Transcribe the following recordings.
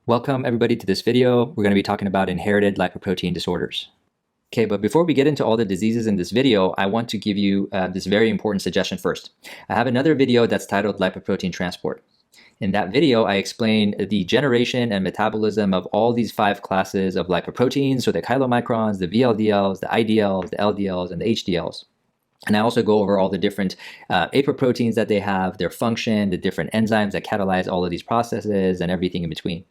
Welcome everybody to this video. We're going to be talking about inherited lipoprotein disorders. Okay, but before we get into all the diseases in this video, I want to give you this very important suggestion first. I have another video that's titled Lipoprotein Transport. In that video, I explain the generation and metabolism of all these 5 classes of lipoproteins, so the chylomicrons, the VLDLs, the IDLs, the LDLs, and the HDLs. And I also go over all the different apoproteins that they have, their function, the different enzymes that catalyze all of these processes, and everything in between.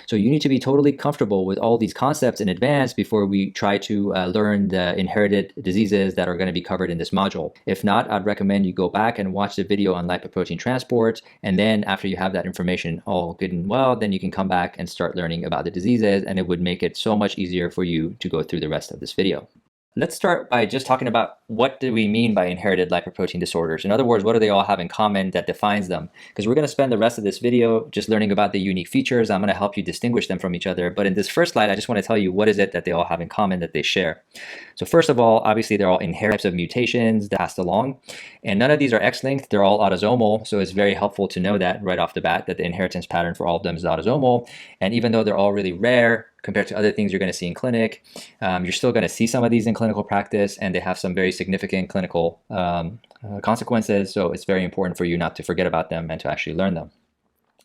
So you need to be totally comfortable with all these concepts in advance before we try to learn the inherited diseases that are going to be covered in this module. If not, I'd recommend you go back and watch the video on lipoprotein transport, and then after you have that information all good and well, then you can come back and start learning about the diseases, and it would make it so much easier for you to go through the rest of this video. Let's start by just talking about what do we mean by inherited lipoprotein disorders. In other words, what do they all have in common that defines them? Because we're going to spend the rest of this video just learning about the unique features. I'm going to help you distinguish them from each other. But in this first slide, I just want to tell you what is it that they all have in common that they share. So first of all, obviously they're all inherited types of mutations that passed along. And none of these are X-linked. They're all autosomal. So it's very helpful to know that right off the bat, that the inheritance pattern for all of them is autosomal. And even though they're all really rare, compared to other things you're going to see in clinic, you're still going to see some of these in clinical practice, and they have some very significant clinical consequences. So it's very important for you not to forget about them and to actually learn them.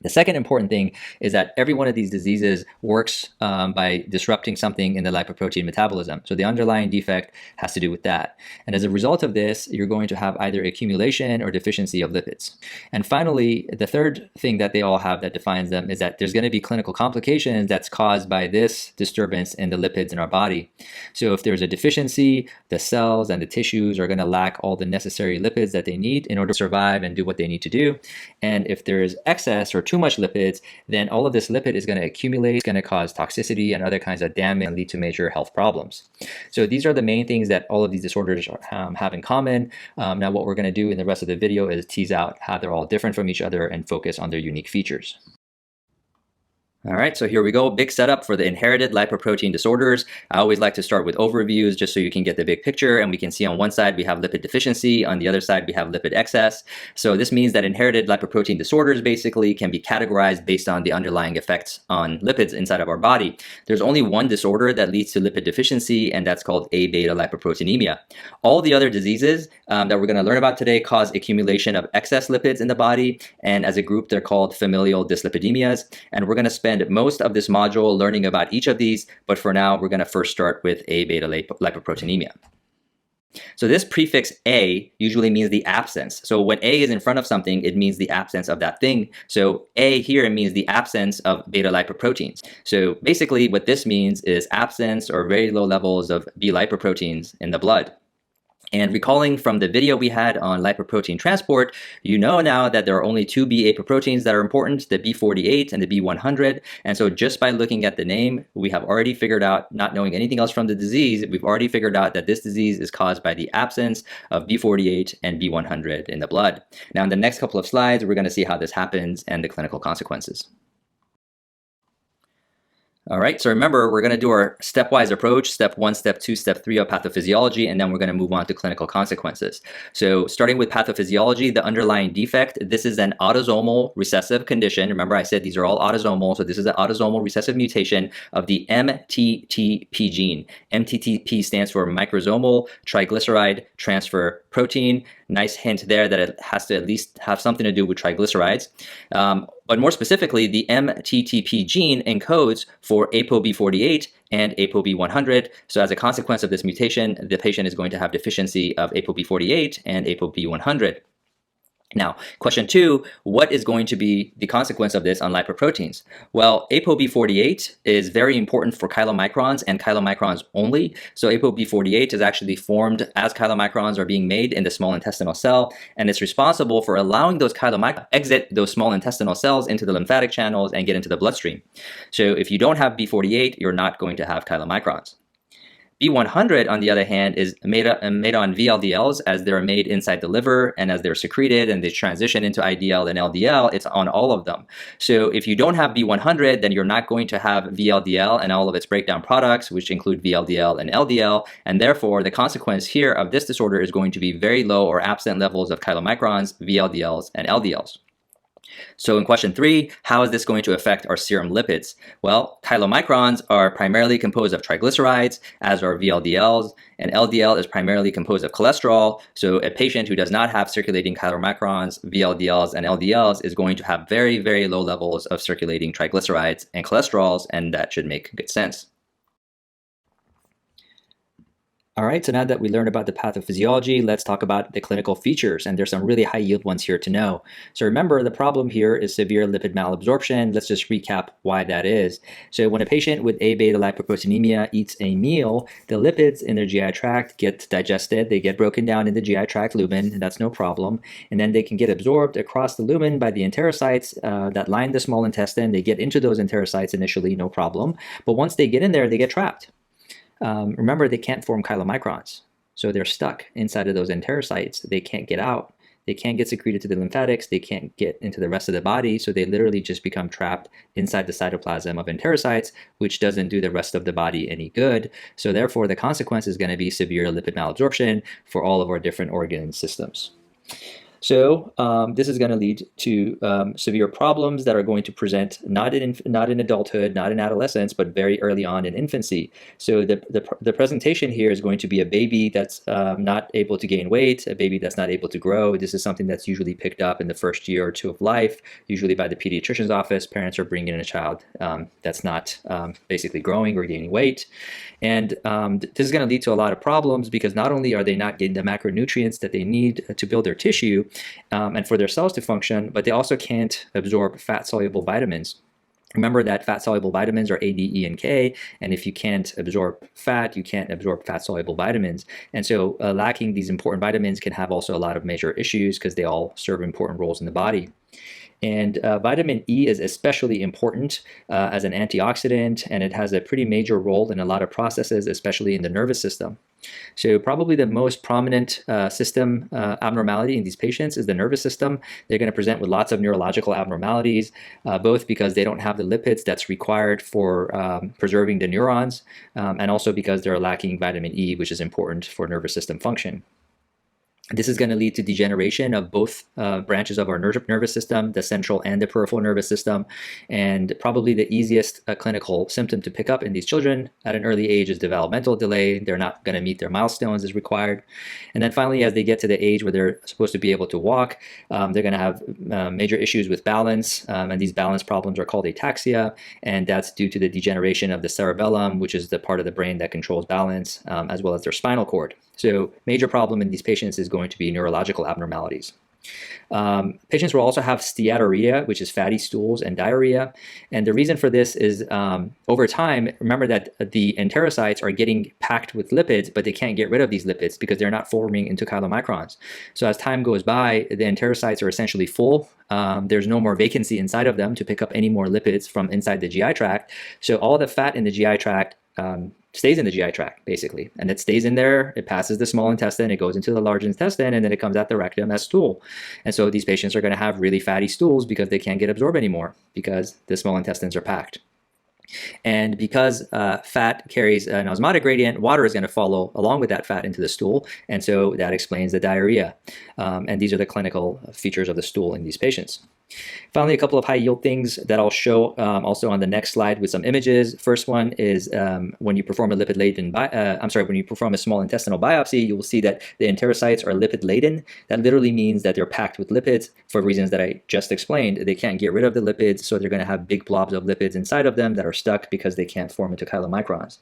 The second important thing is that every one of these diseases works by disrupting something in the lipoprotein metabolism. So the underlying defect has to do with that. And as a result of this, you're going to have either accumulation or deficiency of lipids. And finally, the third thing that they all have that defines them is that there's going to be clinical complications that's caused by this disturbance in the lipids in our body. So if there's a deficiency, the cells and the tissues are going to lack all the necessary lipids that they need in order to survive and do what they need to do. And if there's excess or too much lipids, then all of this lipid is going to accumulate, it's going to cause toxicity and other kinds of damage and lead to major health problems. So these are the main things that all of these disorders have in common. Now what we're going to do in the rest of the video is tease out how they're all different from each other and focus on their unique features. All right, so here we go. Big setup for the inherited lipoprotein disorders. I always like to start with overviews just so you can get the big picture, and we can see on one side we have lipid deficiency, on the other side we have lipid excess. So this means that inherited lipoprotein disorders basically can be categorized based on the underlying effects on lipids inside of our body. There's only one disorder that leads to lipid deficiency, and that's called A-beta-lipoproteinemia. All the other diseases that we're going to learn about today cause accumulation of excess lipids in the body, and as a group they're called familial dyslipidemias, and we're going to spend most of this module learning about each of these, but for now we're going to first start with A-beta-lipoproteinemia. So this prefix A usually means the absence. So when A is in front of something, it means the absence of that thing. So A here means the absence of beta lipoproteins. So basically what this means is absence or very low levels of B lipoproteins in the blood. And recalling from the video we had on lipoprotein transport, you know now that there are only 2 B apoproteins that are important, the B48 and the B100. And so just by looking at the name, we have already figured out, not knowing anything else from the disease, we've already figured out that this disease is caused by the absence of B48 and B100 in the blood. Now in the next couple of slides, we're going to see how this happens and the clinical consequences. All right, so remember, we're going to do our stepwise approach, step 1, step 2, step 3 of pathophysiology, and then we're going to move on to clinical consequences. So starting with pathophysiology, the underlying defect, this is an autosomal recessive condition. Remember, I said these are all autosomal, so this is an autosomal recessive mutation of the MTTP gene. MTTP stands for microsomal triglyceride transfer protein. Nice hint there that it has to at least have something to do with triglycerides. But more specifically, the MTTP gene encodes for ApoB48 and ApoB100. So as a consequence of this mutation, the patient is going to have deficiency of ApoB48 and ApoB100. Now, question 2, what is going to be the consequence of this on lipoproteins? Well, ApoB48 is very important for chylomicrons and chylomicrons only. So ApoB48 is actually formed as chylomicrons are being made in the small intestinal cell, and it's responsible for allowing those chylomicrons exit those small intestinal cells into the lymphatic channels and get into the bloodstream. So if you don't have B48, you're not going to have chylomicrons. B100, on the other hand, is made on VLDLs as they're made inside the liver, and as they're secreted and they transition into IDL and LDL, it's on all of them. So if you don't have B100, then you're not going to have VLDL and all of its breakdown products, which include VLDL and LDL, and therefore the consequence here of this disorder is going to be very low or absent levels of chylomicrons, VLDLs, and LDLs. So in question 3, how is this going to affect our serum lipids? Well, chylomicrons are primarily composed of triglycerides, as are VLDLs, and LDL is primarily composed of cholesterol. So a patient who does not have circulating chylomicrons, VLDLs, and LDLs is going to have very, very low levels of circulating triglycerides and cholesterols, and that should make good sense. All right, so now that we learned about the pathophysiology, let's talk about the clinical features, and there's some really high yield ones here to know. So remember, the problem here is severe lipid malabsorption. Let's just recap why that is. So when a patient with A-beta-lipoproteinemia eats a meal, the lipids in their GI tract get digested, they get broken down in the GI tract lumen, and that's no problem. And then they can get absorbed across the lumen by the enterocytes that line the small intestine. They get into those enterocytes initially, no problem. But once they get in there, they get trapped. Remember, they can't form chylomicrons, so they're stuck inside of those enterocytes. They can't get out. They can't get secreted to the lymphatics. They can't get into the rest of the body, so they literally just become trapped inside the cytoplasm of enterocytes, which doesn't do the rest of the body any good. So therefore, the consequence is going to be severe lipid malabsorption for all of our different organ systems. So this is going to lead to severe problems that are going to present not in adulthood, not in adolescence, but very early on in infancy. So the presentation here is going to be a baby that's not able to gain weight, a baby that's not able to grow. This is something that's usually picked up in the first year or two of life, usually by the pediatrician's office. Parents are bringing in a child that's not basically growing or gaining weight. And this is going to lead to a lot of problems because not only are they not getting the macronutrients that they need to build their tissue and for their cells to function, but they also can't absorb fat-soluble vitamins. Remember that fat-soluble vitamins are A, D, E, and K, and if you can't absorb fat, you can't absorb fat-soluble vitamins. And so lacking these important vitamins can have also a lot of major issues because they all serve important roles in the body. And vitamin E is especially important as an antioxidant, and it has a pretty major role in a lot of processes, especially in the nervous system. So probably the most prominent system abnormality in these patients is the nervous system. They're going to present with lots of neurological abnormalities, both because they don't have the lipids that's required for preserving the neurons, and also because they're lacking vitamin E, which is important for nervous system function. This is going to lead to degeneration of both branches of our nervous system, the central and the peripheral nervous system. And probably the easiest clinical symptom to pick up in these children at an early age is developmental delay. They're not going to meet their milestones as required. And then finally, as they get to the age where they're supposed to be able to walk, they're going to have major issues with balance. And these balance problems are called ataxia. And that's due to the degeneration of the cerebellum, which is the part of the brain that controls balance, as well as their spinal cord. So major problem in these patients is going to be neurological abnormalities. Patients will also have steatorrhea, which is fatty stools, and diarrhea. And the reason for this is over time, remember that the enterocytes are getting packed with lipids, but they can't get rid of these lipids because they're not forming into chylomicrons. So as time goes by, the enterocytes are essentially full. There's no more vacancy inside of them to pick up any more lipids from inside the GI tract. So all the fat in the GI tract stays in the GI tract, basically. And it stays in there, it passes the small intestine, it goes into the large intestine, and then it comes out the rectum as stool. And so these patients are going to have really fatty stools because they can't get absorbed anymore because the small intestines are packed. And because fat carries an osmotic gradient, water is going to follow along with that fat into the stool. And so that explains the diarrhea. And these are the clinical features of the stool in these patients. Finally, a couple of high-yield things that I'll show also on the next slide with some images. First one is when you perform a lipid-laden, when you perform a small intestinal biopsy, you will see that the enterocytes are lipid-laden. That literally means that they're packed with lipids for reasons that I just explained. They can't get rid of the lipids, so they're going to have big blobs of lipids inside of them that are stuck because they can't form into chylomicrons.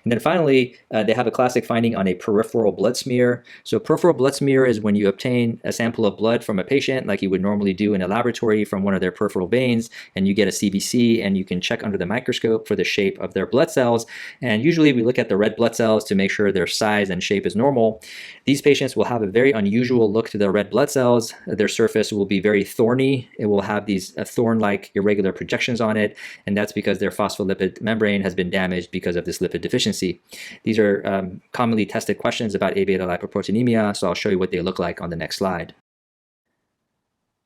And then finally, they have a classic finding on a peripheral blood smear. So peripheral blood smear is when you obtain a sample of blood from a patient like you would normally do in a laboratory from one of their peripheral veins, and you get a CBC, and you can check under the microscope for the shape of their blood cells. And usually we look at the red blood cells to make sure their size and shape is normal. These patients will have a very unusual look to their red blood cells. Their surface will be very thorny. It will have these thorn-like irregular projections on it, and that's because their phospholipid membrane has been damaged because of this lipid deficiency. These are commonly tested questions about A-beta-lipoproteinemia, so I'll show you what they look like on the next slide.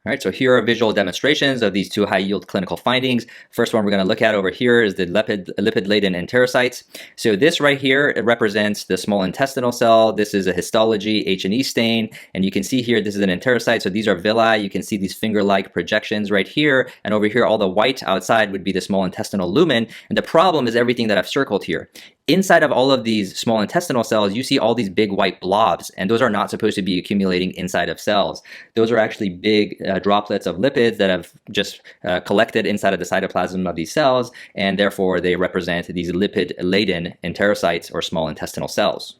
All right, so here are visual demonstrations of these two high-yield clinical findings. First one we're going to look at over here is the lipid-laden enterocytes. So this right here, it represents the small intestinal cell. This is a histology H&E stain, and you can see here this is an enterocyte. So these are villi. You can see these finger-like projections right here, and over here all the white outside would be the small intestinal lumen. And the problem is everything that I've circled here. Inside of all of these small intestinal cells, you see all these big white blobs, and those are not supposed to be accumulating inside of cells. Those are actually big droplets of lipids that have just collected inside of the cytoplasm of these cells, and therefore they represent these lipid-laden enterocytes or small intestinal cells.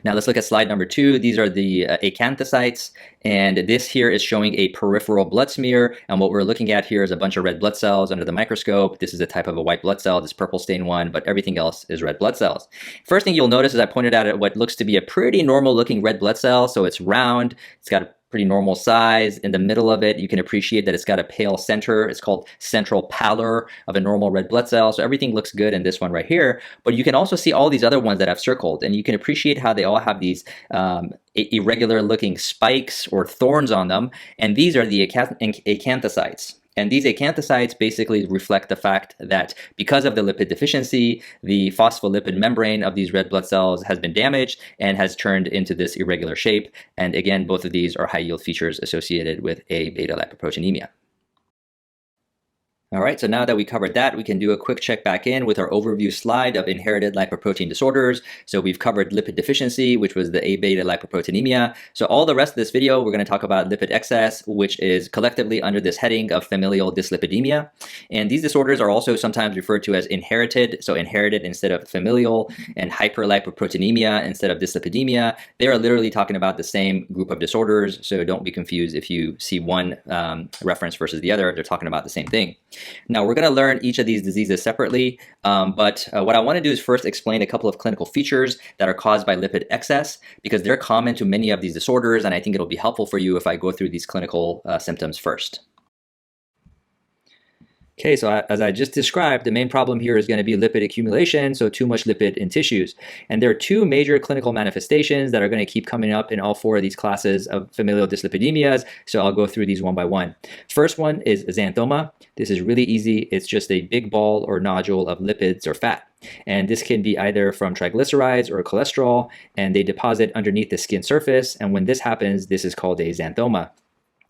Now let's look at slide number 2. These are the acanthocytes, and this here is showing a peripheral blood smear, and what we're looking at here is a bunch of red blood cells under the microscope. This is a type of a white blood cell, this purple stain one, but everything else is red blood cells. First thing you'll notice is I pointed out at what looks to be a pretty normal looking red blood cell. So it's round, it's got a pretty normal size. In the middle of it, you can appreciate that it's got a pale center. It's called central pallor of a normal red blood cell. So everything looks good in this one right here. But you can also see all these other ones that I've circled, and you can appreciate how they all have these irregular looking spikes or thorns on them. And these are the acanthocytes. And these acanthocytes basically reflect the fact that because of the lipid deficiency, the phospholipid membrane of these red blood cells has been damaged and has turned into this irregular shape. And again, both of these are high-yield features associated with A-beta-lipoproteinemia. All right, so now that we covered that, we can do a quick check back in with our overview slide of inherited lipoprotein disorders. So we've covered lipid deficiency, which was the A-beta-lipoproteinemia. So all the rest of this video, we're going to talk about lipid excess, which is collectively under this heading of familial dyslipidemia. And these disorders are also sometimes referred to as inherited, so inherited instead of familial, and hyperlipoproteinemia instead of dyslipidemia. They are literally talking about the same group of disorders, so don't be confused if you see one reference versus the other. They're talking about the same thing. Now, we're going to learn each of these diseases separately, but what I want to do is first explain a couple of clinical features that are caused by lipid excess, because they're common to many of these disorders, and I think it'll be helpful for you if I go through these clinical symptoms first. Okay, so as I just described, the main problem here is going to be lipid accumulation, so too much lipid in tissues. And there are two major clinical manifestations that are going to keep coming up in all four of these classes of familial dyslipidemias, so I'll go through these one by one. First one is xanthoma. This is really easy. It's just a big ball or nodule of lipids or fat. And this can be either from triglycerides or cholesterol, and they deposit underneath the skin surface. And when this happens, this is called a xanthoma.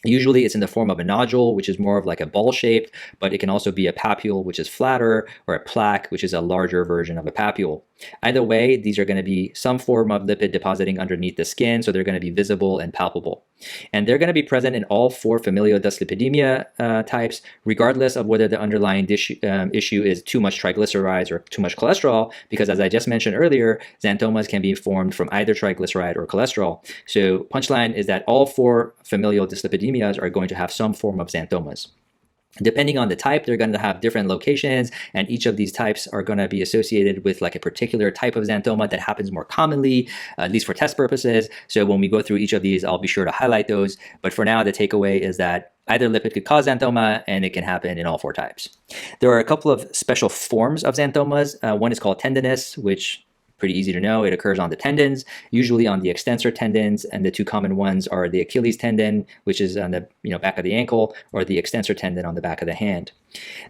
Usually it's in the form of a nodule, which is more of like a ball shape, but it can also be a papule, which is flatter, or a plaque, which is a larger version of a papule. Either way, these are going to be some form of lipid depositing underneath the skin, so they're going to be visible and palpable. And they're going to be present in all four familial dyslipidemia types, regardless of whether the underlying issue is too much triglycerides or too much cholesterol, because as I just mentioned earlier, xanthomas can be formed from either triglyceride or cholesterol. So punchline is that all four familial dyslipidemias are going to have some form of xanthomas. Depending on the type, they're going to have different locations, and each of these types are going to be associated with like a particular type of xanthoma that happens more commonly, at least for test purposes. So when we go through each of these, I'll be sure to highlight those. But for now, the takeaway is that either lipid could cause xanthoma, and it can happen in all four types. There are a couple of special forms of xanthomas. One is called tendinous, which pretty easy to know. It occurs on the tendons, usually on the extensor tendons, and the two common ones are the Achilles tendon, which is on the back of the ankle, or the extensor tendon on the back of the hand.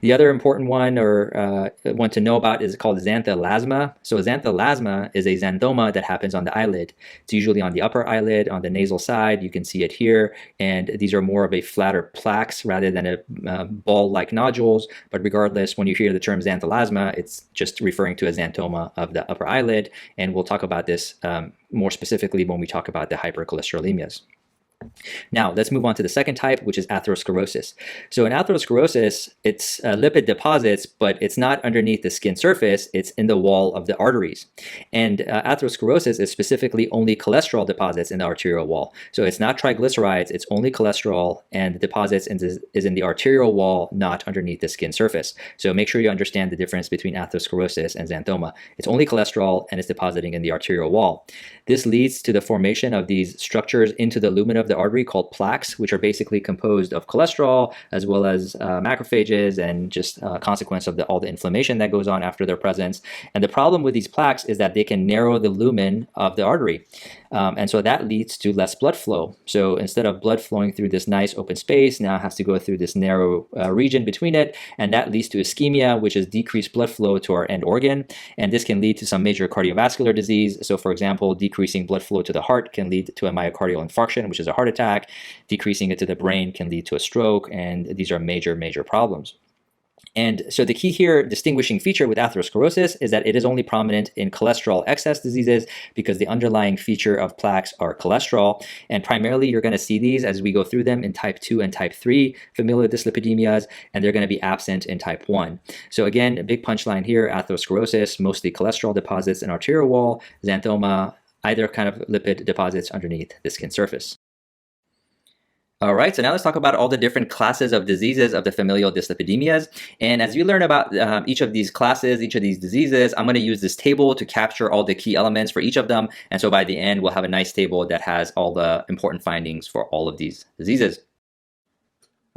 The other important one, or one to know about, is called xanthelasma. So xanthelasma is a xanthoma that happens on the eyelid. It's usually on the upper eyelid, on the nasal side. You can see it here, and these are more of a flatter plaques rather than a ball-like nodules. But regardless, when you hear the term xanthelasma, it's just referring to a xanthoma of the upper eyelid, and we'll talk about this more specifically when we talk about the hypercholesterolemias. Now, let's move on to the second type, which is atherosclerosis. So in atherosclerosis, it's lipid deposits, but it's not underneath the skin surface, it's in the wall of the arteries. And atherosclerosis is specifically only cholesterol deposits in the arterial wall. So it's not triglycerides, it's only cholesterol, and the deposits is in the arterial wall, not underneath the skin surface. So make sure you understand the difference between atherosclerosis and xanthoma. It's only cholesterol, and it's depositing in the arterial wall. This leads to the formation of these structures into the lumen of the the artery called plaques, which are basically composed of cholesterol as well as macrophages and just a consequence of all the inflammation that goes on after their presence. And the problem with these plaques is that they can narrow the lumen of the artery. And so that leads to less blood flow. So instead of blood flowing through this nice open space, now it has to go through this narrow region between it. And that leads to ischemia, which is decreased blood flow to our end organ. And this can lead to some major cardiovascular disease. So for example, decreasing blood flow to the heart can lead to a myocardial infarction, which is a heart attack. Decreasing it to the brain can lead to a stroke. And these are major, major problems. And so the key here, distinguishing feature with atherosclerosis, is that it is only prominent in cholesterol excess diseases because the underlying feature of plaques are cholesterol. And primarily, you're going to see these as we go through them in type 2 and type 3 familial dyslipidemias, and they're going to be absent in type 1. So again, a big punchline here, atherosclerosis, mostly cholesterol deposits in arterial wall, xanthoma, either kind of lipid deposits underneath the skin surface. All right, so now let's talk about all the different classes of diseases of the familial dyslipidemias. And as you learn about each of these classes, each of these diseases, I'm going to use this table to capture all the key elements for each of them. And so by the end, we'll have a nice table that has all the important findings for all of these diseases.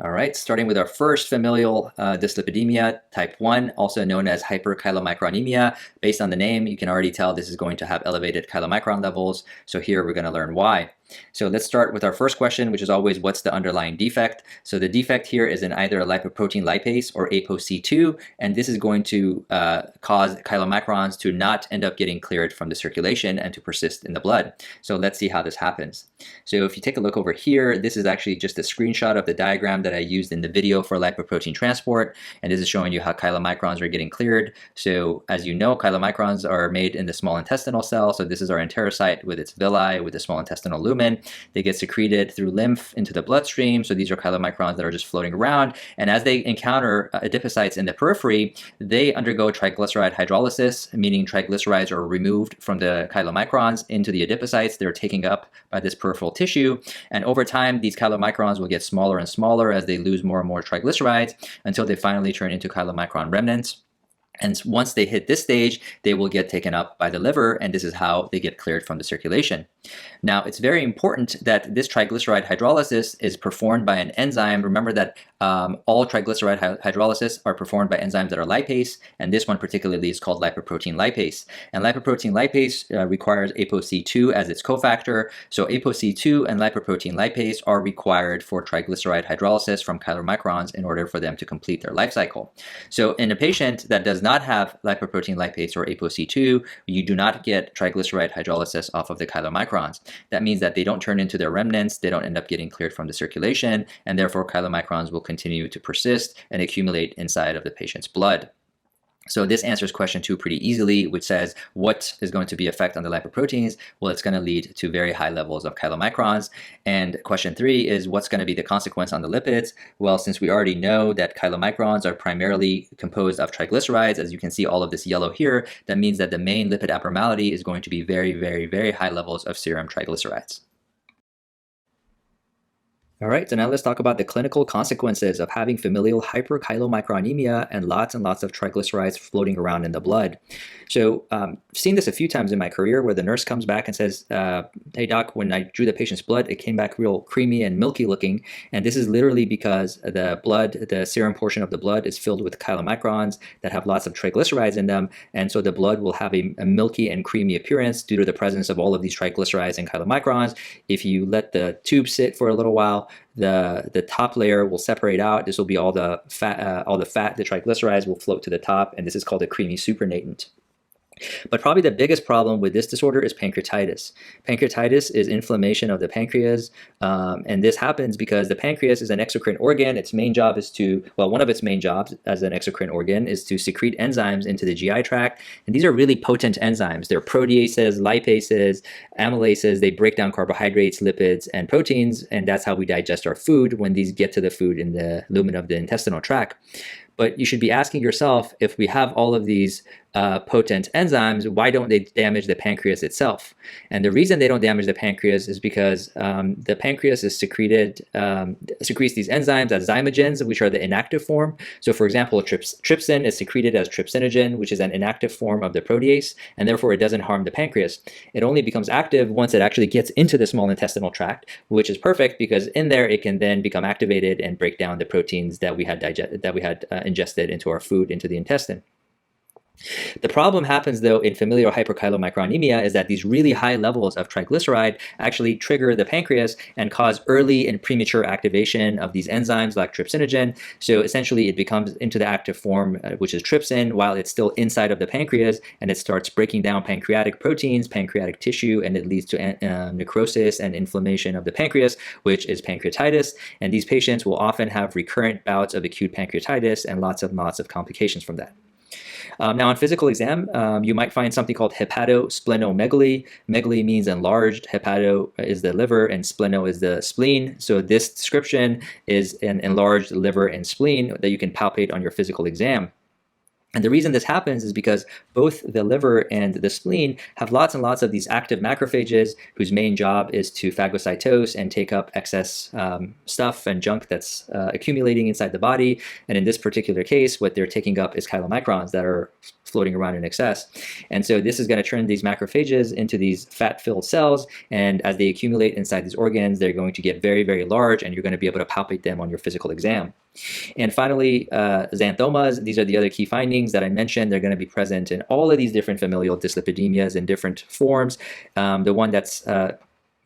All right, starting with our first familial dyslipidemia, type 1, also known as hyperchylomicronemia. Based on the name, you can already tell this is going to have elevated chylomicron levels. So here we're going to learn why. So let's start with our first question, which is always what's the underlying defect? So the defect here is in either a lipoprotein lipase or ApoC2, and this is going to cause chylomicrons to not end up getting cleared from the circulation and to persist in the blood. So let's see how this happens. So if you take a look over here, this is actually just a screenshot of the diagram that I used in the video for lipoprotein transport, and this is showing you how chylomicrons are getting cleared. So as you know, chylomicrons are made in the small intestinal cell. So this is our enterocyte with its villi, with the small intestinal lumen. They get secreted through lymph into the bloodstream. So these are chylomicrons that are just floating around. And as they encounter adipocytes in the periphery, they undergo triglyceride hydrolysis, meaning triglycerides are removed from the chylomicrons into the adipocytes. They're taken up by this peripheral tissue. And over time, these chylomicrons will get smaller and smaller as they lose more and more triglycerides until they finally turn into chylomicron remnants. And once they hit this stage, they will get taken up by the liver, and this is how they get cleared from the circulation. Now, it's very important that this triglyceride hydrolysis is performed by an enzyme. Remember that all triglyceride hydrolysis are performed by enzymes that are lipase, and this one particularly is called lipoprotein lipase. And lipoprotein lipase requires ApoC2 as its cofactor. So ApoC2 and lipoprotein lipase are required for triglyceride hydrolysis from chylomicrons in order for them to complete their life cycle. So in a patient that does not have lipoprotein lipase or ApoC2, you do not get triglyceride hydrolysis off of the chylomicrons. That means that they don't turn into their remnants, they don't end up getting cleared from the circulation, and therefore chylomicrons will continue to persist and accumulate inside of the patient's blood. So this answers question 2 pretty easily, which says what is going to be effect on the lipoproteins? Well, it's going to lead to very high levels of chylomicrons. And question 3 is what's going to be the consequence on the lipids? Well, since we already know that chylomicrons are primarily composed of triglycerides, as you can see all of this yellow here, that means that the main lipid abnormality is going to be very, very, very high levels of serum triglycerides. All right, so now let's talk about the clinical consequences of having familial hyperchylomicronemia and lots of triglycerides floating around in the blood. So I've seen this a few times in my career where the nurse comes back and says, hey doc, when I drew the patient's blood, it came back real creamy and milky looking. And this is literally because the serum portion of the blood is filled with chylomicrons that have lots of triglycerides in them. And so the blood will have a milky and creamy appearance due to the presence of all of these triglycerides and chylomicrons. If you let the tube sit for a little while, the top layer will separate out. This will be all the fat, the triglycerides will float to the top, and this is called a creamy supernatant. But probably the biggest problem with this disorder is pancreatitis. Pancreatitis is inflammation of the pancreas, and this happens because the pancreas is an exocrine organ. Its main job is one of its main jobs as an exocrine organ is to secrete enzymes into the GI tract, and these are really potent enzymes. They're proteases, lipases, amylases. They break down carbohydrates, lipids, and proteins, and that's how we digest our food when these get to the food in the lumen of the intestinal tract. But you should be asking yourself, if we have all of these potent enzymes, why don't they damage the pancreas itself? And the reason they don't damage the pancreas is because the pancreas is secretes these enzymes as zymogens, which are the inactive form. So for example, trypsin is secreted as trypsinogen, which is an inactive form of the protease, and therefore it doesn't harm the pancreas. It only becomes active once it actually gets into the small intestinal tract, which is perfect because in there it can then become activated and break down the proteins that we had ingested into our food, into the intestine. The problem happens though in familial hyperchylomicronemia is that these really high levels of triglyceride actually trigger the pancreas and cause early and premature activation of these enzymes like trypsinogen. So essentially it becomes into the active form, which is trypsin, while it's still inside of the pancreas, and it starts breaking down pancreatic proteins, pancreatic tissue, and it leads to necrosis and inflammation of the pancreas, which is pancreatitis. And these patients will often have recurrent bouts of acute pancreatitis and lots of complications from that. Now, on physical exam, you might find something called hepatosplenomegaly. Megaly means enlarged. Hepato is the liver, and spleno is the spleen. So this description is an enlarged liver and spleen that you can palpate on your physical exam. And the reason this happens is because both the liver and the spleen have lots and lots of these active macrophages whose main job is to phagocytose and take up excess stuff and junk that's accumulating inside the body. And in this particular case, what they're taking up is chylomicrons that are floating around in excess. And so this is going to turn these macrophages into these fat-filled cells. And as they accumulate inside these organs, they're going to get very, very large, and you're going to be able to palpate them on your physical exam. And finally, xanthomas. These are the other key findings that I mentioned. They're going to be present in all of these different familial dyslipidemias in different forms. The one that's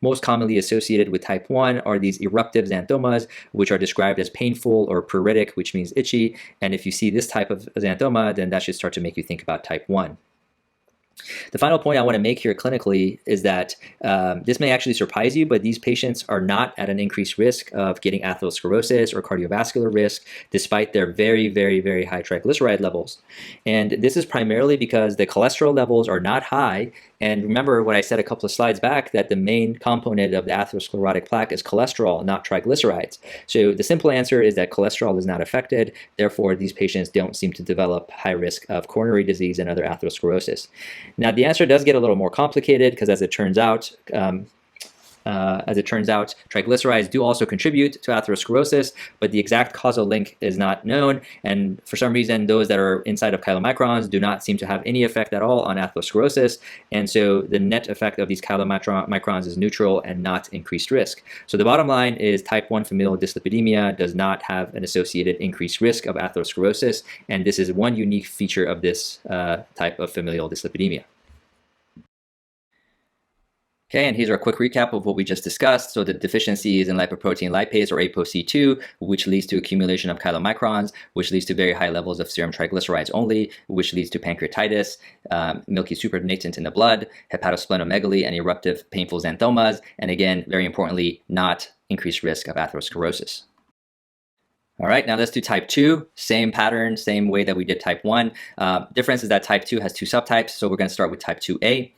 most commonly associated with type 1 are these eruptive xanthomas, which are described as painful or pruritic, which means itchy. And if you see this type of xanthoma, then that should start to make you think about type 1. The final point I want to make here clinically is that this may actually surprise you, but these patients are not at an increased risk of getting atherosclerosis or cardiovascular risk, despite their very, very, very high triglyceride levels. And this is primarily because the cholesterol levels are not high. And remember what I said a couple of slides back, that the main component of the atherosclerotic plaque is cholesterol, not triglycerides. So the simple answer is that cholesterol is not affected. Therefore, these patients don't seem to develop high risk of coronary disease and other atherosclerosis. Now, the answer does get a little more complicated because as it turns out, triglycerides do also contribute to atherosclerosis, but the exact causal link is not known. And for some reason, those that are inside of chylomicrons do not seem to have any effect at all on atherosclerosis. And so the net effect of these chylomicrons is neutral and not increased risk. So the bottom line is type 1 familial dyslipidemia does not have an associated increased risk of atherosclerosis. And this is one unique feature of this type of familial dyslipidemia. Okay, and here's our quick recap of what we just discussed. So the deficiency is in lipoprotein lipase, or ApoC2, which leads to accumulation of chylomicrons, which leads to very high levels of serum triglycerides only, which leads to pancreatitis, milky supernatant in the blood, hepatosplenomegaly, and eruptive painful xanthomas, and again, very importantly, not increased risk of atherosclerosis. All right, now let's do type 2. Same pattern, same way that we did type 1. Difference is that type 2 has two subtypes. So we're going to start with type 2A,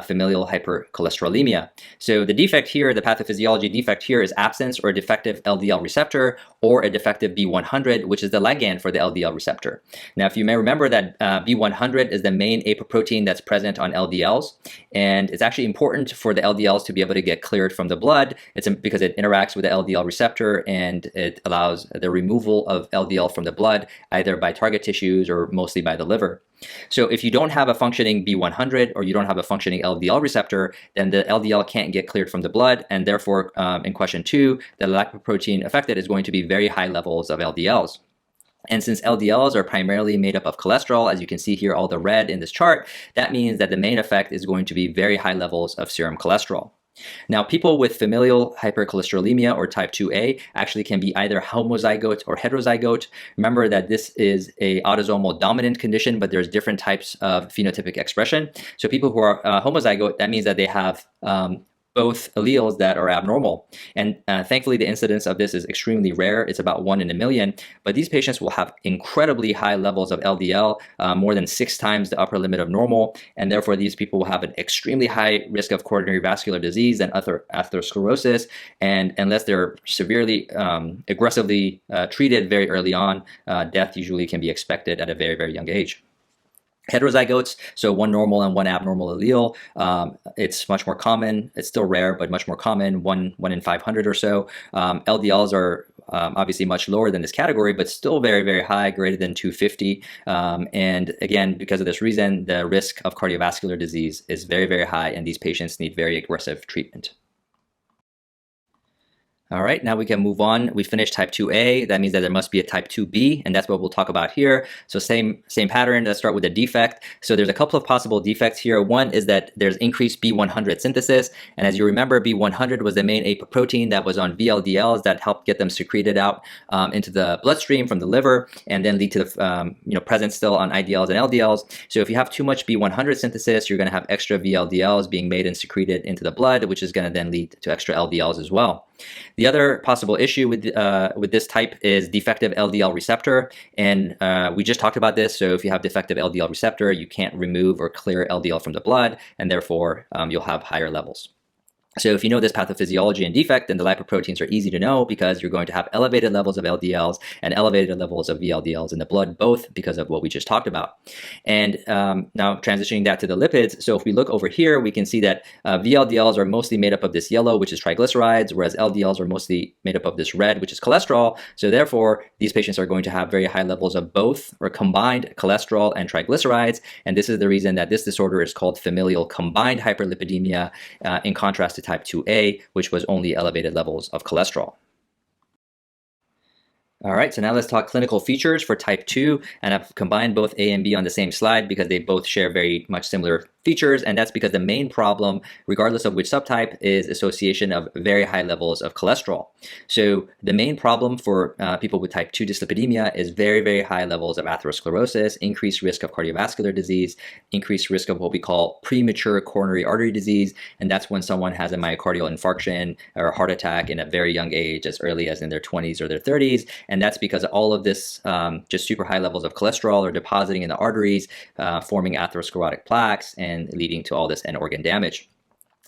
familial hypercholesterolemia. So the defect here, the pathophysiology defect here, is absence or defective LDL receptor or a defective B100, which is the ligand for the LDL receptor. Now, if you may remember that B100 is the main apoprotein that's present on LDLs, and it's actually important for the LDLs to be able to get cleared from the blood. It's because it interacts with the LDL receptor and it allows the removal of LDL from the blood, either by target tissues or mostly by the liver. So if you don't have a functioning B100 or you don't have a functioning LDL receptor, then the LDL can't get cleared from the blood, and therefore in question 2, the lipoprotein affected is going to be very high levels of LDLs. And since LDLs are primarily made up of cholesterol, as you can see here, all the red in this chart, that means that the main effect is going to be very high levels of serum cholesterol. Now, people with familial hypercholesterolemia or type 2A actually can be either homozygote or heterozygote. Remember that this is a autosomal dominant condition, but there's different types of phenotypic expression. So people who are homozygote, that means that they have both alleles that are abnormal. And thankfully, the incidence of this is extremely rare. It's about 1 in a million. But these patients will have incredibly high levels of LDL, more than 6 times the upper limit of normal. And therefore, these people will have an extremely high risk of coronary vascular disease and atherosclerosis. And unless they're severely, aggressively treated very early on, death usually can be expected at a very, very young age. Heterozygotes, so one normal and one abnormal allele, it's much more common. It's still rare, but much more common, one in 500 or so. LDLs are obviously much lower than this category, but still very, very high, greater than 250. And again, because of this reason, the risk of cardiovascular disease is very, very high, and these patients need very aggressive treatment. All right, now we can move on. We finished type 2A. That means that there must be a type 2B, and that's what we'll talk about here. So same pattern. Let's start with a defect. So there's a couple of possible defects here. One is that there's increased B100 synthesis, and as you remember, B100 was the main apolipoprotein that was on VLDLs that helped get them secreted out into the bloodstream from the liver, and then lead to the presence still on IDLs and LDLs. So if you have too much B100 synthesis, you're going to have extra VLDLs being made and secreted into the blood, which is going to then lead to extra LDLs as well. The other possible issue with this type is defective LDL receptor, and we just talked about this. So if you have defective LDL receptor, you can't remove or clear LDL from the blood, and therefore you'll have higher levels. So if you know this pathophysiology and defect, then the lipoproteins are easy to know because you're going to have elevated levels of LDLs and elevated levels of VLDLs in the blood, both because of what we just talked about. And now transitioning that to the lipids. So if we look over here, we can see that VLDLs are mostly made up of this yellow, which is triglycerides, whereas LDLs are mostly made up of this red, which is cholesterol. So therefore, these patients are going to have very high levels of both or combined cholesterol and triglycerides. And this is the reason that this disorder is called familial combined hyperlipidemia, in contrast to type 2A, which was only elevated levels of cholesterol. All right, so now let's talk clinical features for type 2, and I've combined both A and B on the same slide because they both share very much similar features, and that's because the main problem, regardless of which subtype, is association of very high levels of cholesterol. So the main problem for people with type 2 dyslipidemia is very, very high levels of atherosclerosis, increased risk of cardiovascular disease, increased risk of what we call premature coronary artery disease, and that's when someone has a myocardial infarction or a heart attack in a very young age, as early as in their 20s or their 30s. And that's because all of this just super high levels of cholesterol are depositing in the arteries, forming atherosclerotic plaques and leading to all this end organ damage.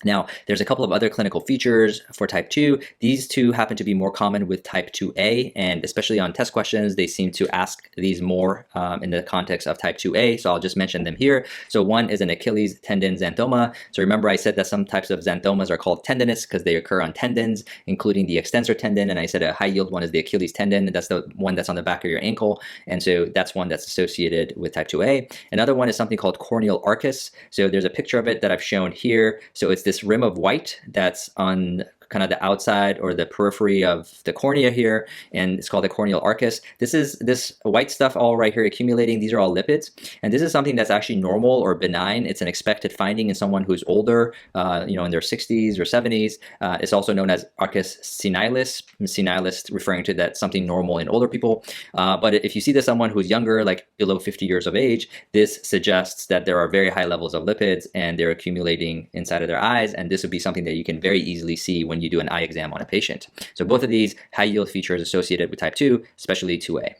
Now, there's a couple of other clinical features for type 2. These two happen to be more common with type 2A, and especially on test questions, they seem to ask these more in the context of type 2A, so I'll just mention them here. So one is an Achilles tendon xanthoma. So remember I said that some types of xanthomas are called tendinous because they occur on tendons, including the extensor tendon, and I said a high yield one is the Achilles tendon, and that's the one that's on the back of your ankle, and so that's one that's associated with type 2A. Another one is something called corneal arcus. So there's a picture of it that I've shown here. So it's this rim of white that's on kind of the outside or the periphery of the cornea here, and it's called the corneal arcus. This is this white stuff all right here accumulating. These are all lipids, and this is something that's actually normal or benign. It's an expected finding in someone who's older, in their 60s or 70s. It's also known as arcus senilis. Senilis referring to that something normal in older people. But if you see this someone who's younger, like below 50 years of age, this suggests that there are very high levels of lipids and they're accumulating inside of their eyes, and this would be something that you can very easily see when you do an eye exam on a patient. So both of these high yield features associated with type 2, especially 2A.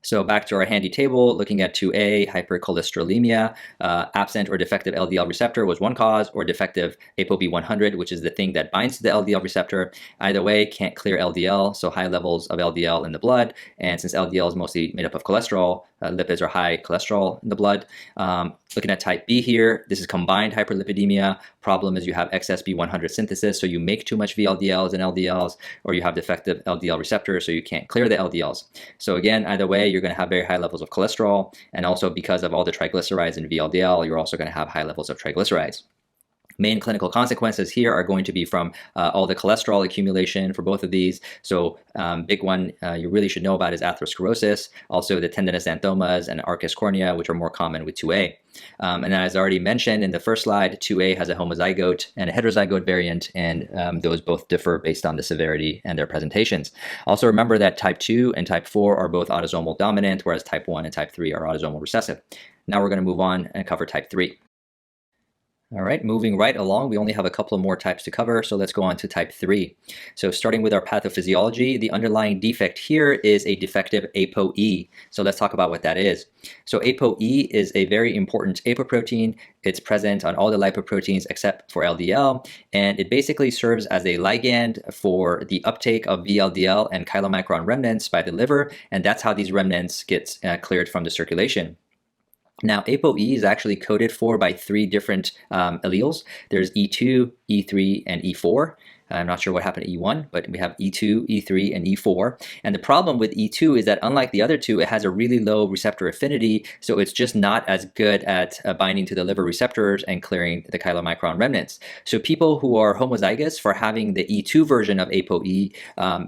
So back to our handy table, looking at 2A, hypercholesterolemia, absent or defective LDL receptor was one cause, or defective ApoB100, which is the thing that binds to the LDL receptor. Either way, can't clear LDL, so high levels of LDL in the blood. And since LDL is mostly made up of cholesterol, lipids are high cholesterol in the blood. Looking at type B here, this is combined hyperlipidemia. Problem is you have excess B100 synthesis, so you make too much VLDLs and LDLs, or you have defective LDL receptor, so you can't clear the LDLs. So again, either way, you're going to have very high levels of cholesterol, and also because of all the triglycerides in VLDL, you're also going to have high levels of triglycerides. Main clinical consequences here are going to be from all the cholesterol accumulation for both of these. So big one you really should know about is atherosclerosis, also the tendinous xanthomas and arcus cornea, which are more common with 2A. And as I already mentioned in the first slide, 2A has a homozygote and a heterozygote variant, and those both differ based on the severity and their presentations. Also remember that type 2 and type 4 are both autosomal dominant, whereas type 1 and type 3 are autosomal recessive. Now we're going to move on and cover type 3. All right, moving right along, we only have a couple of more types to cover, so let's go on to type 3. So starting with our pathophysiology, the underlying defect here is a defective ApoE. So let's talk about what that is. So ApoE is a very important apoprotein. It's present on all the lipoproteins except for LDL, and it basically serves as a ligand for the uptake of VLDL and chylomicron remnants by the liver, and that's how these remnants get cleared from the circulation. Now, ApoE is actually coded for by 3 different alleles. There's E2, E3, and E4. I'm not sure what happened to E1, but we have E2, E3, and E4. And the problem with E2 is that unlike the other two, it has a really low receptor affinity, so it's just not as good at binding to the liver receptors and clearing the chylomicron remnants. So people who are homozygous for having the E2 version of ApoE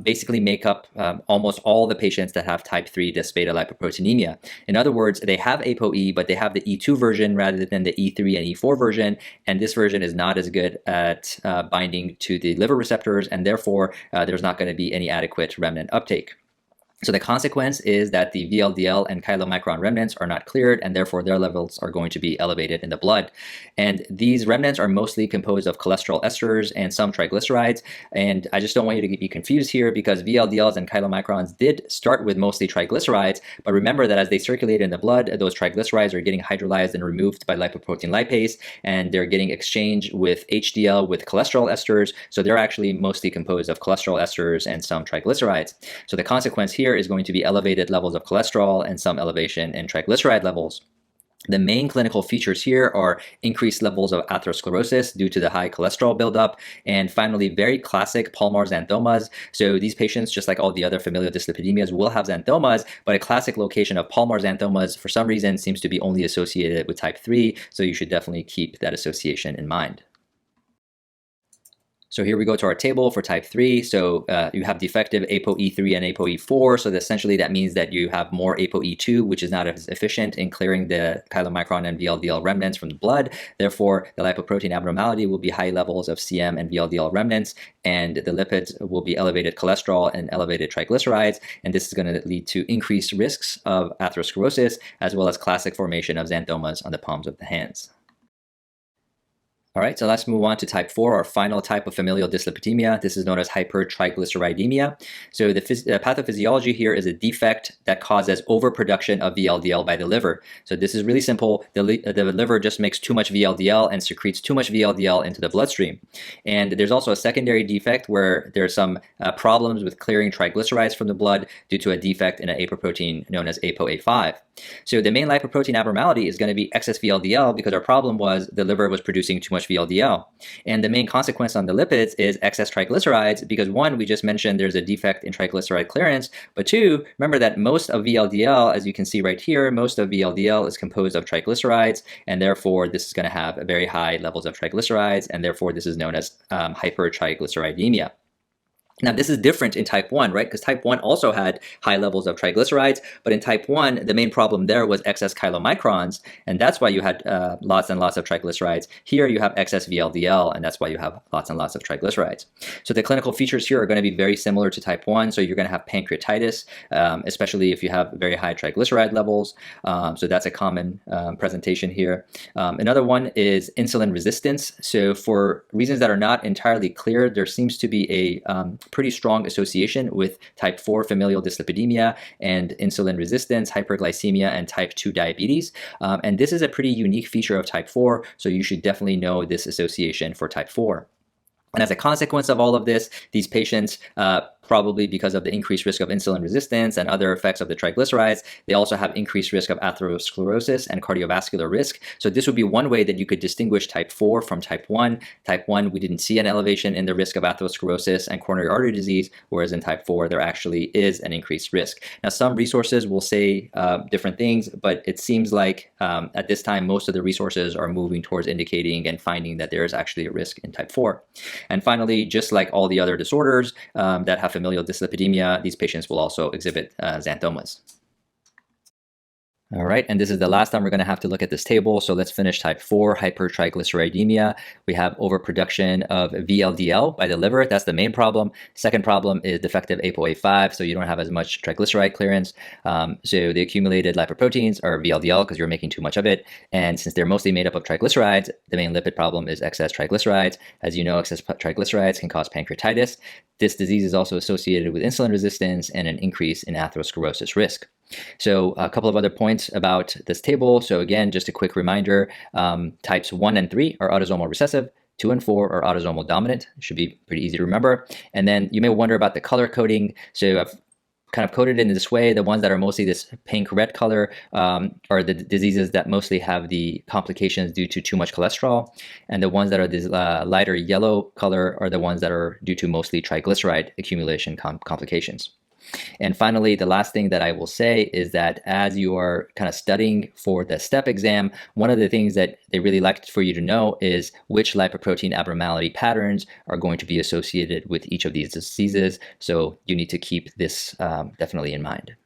basically make up almost all the patients that have type 3 A-beta-lipoproteinemia. In other words, they have ApoE, but they have the E2 version rather than the E3 and E4 version, and this version is not as good at binding to the liver receptors, and therefore there's not going to be any adequate remnant uptake. So the consequence is that the VLDL and chylomicron remnants are not cleared, and therefore their levels are going to be elevated in the blood. And these remnants are mostly composed of cholesterol esters and some triglycerides. And I just don't want you to be confused here, because VLDLs and chylomicrons did start with mostly triglycerides, but remember that as they circulate in the blood, those triglycerides are getting hydrolyzed and removed by lipoprotein lipase, and they're getting exchanged with HDL with cholesterol esters. So they're actually mostly composed of cholesterol esters and some triglycerides. So the consequence here is going to be elevated levels of cholesterol and some elevation in triglyceride levels. The main clinical features here are increased levels of atherosclerosis due to the high cholesterol buildup, and finally, very classic palmar xanthomas. So these patients, just like all the other familial dyslipidemias, will have xanthomas, but a classic location of palmar xanthomas for some reason seems to be only associated with type 3, so you should definitely keep that association in mind. So here we go to our table for type 3. So you have defective ApoE3 and ApoE4. So essentially that means that you have more ApoE2, which is not as efficient in clearing the chylomicron and VLDL remnants from the blood. Therefore, the lipoprotein abnormality will be high levels of CM and VLDL remnants, and the lipids will be elevated cholesterol and elevated triglycerides. And this is going to lead to increased risks of atherosclerosis, as well as classic formation of xanthomas on the palms of the hands. All right, so let's move on to type 4, our final type of familial dyslipidemia. This is known as hypertriglyceridemia. So the pathophysiology here is a defect that causes overproduction of VLDL by the liver. So this is really simple. The liver just makes too much VLDL and secretes too much VLDL into the bloodstream. And there's also a secondary defect where there's some problems with clearing triglycerides from the blood due to a defect in an apoprotein known as ApoA5. So the main lipoprotein abnormality is going to be excess VLDL, because our problem was the liver was producing too much VLDL. And the main consequence on the lipids is excess triglycerides, because 1, we just mentioned there's a defect in triglyceride clearance, but 2, remember that most of VLDL, as you can see right here, most of VLDL is composed of triglycerides, and therefore this is going to have very high levels of triglycerides, and therefore this is known as hypertriglyceridemia. Now, this is different in type 1, right? Because type 1 also had high levels of triglycerides, but in type 1, the main problem there was excess chylomicrons, and that's why you had lots and lots of triglycerides. Here, you have excess VLDL, and that's why you have lots and lots of triglycerides. So the clinical features here are going to be very similar to type 1. So you're going to have pancreatitis, especially if you have very high triglyceride levels. So that's a common presentation here. Another one is insulin resistance. So for reasons that are not entirely clear, there seems to be a pretty strong association with type 4 familial dyslipidemia and insulin resistance, hyperglycemia, and type 2 diabetes. And this is a pretty unique feature of type 4, so you should definitely know this association for type 4. And as a consequence of all of this, these patients, probably because of the increased risk of insulin resistance and other effects of the triglycerides, they also have increased risk of atherosclerosis and cardiovascular risk. So this would be one way that you could distinguish type 4 from type 1. Type 1, we didn't see an elevation in the risk of atherosclerosis and coronary artery disease, whereas in type 4, there actually is an increased risk. Now, some resources will say different things, but it seems like at this time, most of the resources are moving towards indicating and finding that there is actually a risk in type 4. And finally, just like all the other disorders that have familial dyslipidemia, these patients will also exhibit xanthomas. All right, and this is the last time we're going to have to look at this table. So let's finish type 4, hypertriglyceridemia. We have overproduction of VLDL by the liver. That's the main problem. Second problem is defective ApoA5, so you don't have as much triglyceride clearance. So the accumulated lipoproteins are VLDL because you're making too much of it. And since they're mostly made up of triglycerides, the main lipid problem is excess triglycerides. As you know, excess triglycerides can cause pancreatitis. This disease is also associated with insulin resistance and an increase in atherosclerosis risk. So a couple of other points about this table. So again, just a quick reminder, types 1 and 3 are autosomal recessive, 2 and 4 are autosomal dominant. It should be pretty easy to remember. And then you may wonder about the color coding. So I've kind of coded in this way. The ones that are mostly this pink red color are the diseases that mostly have the complications due to too much cholesterol. And the ones that are this lighter yellow color are the ones that are due to mostly triglyceride accumulation complications. And finally, the last thing that I will say is that as you are kind of studying for the STEP exam, one of the things that they really like for you to know is which lipoprotein abnormality patterns are going to be associated with each of these diseases. So you need to keep this definitely in mind.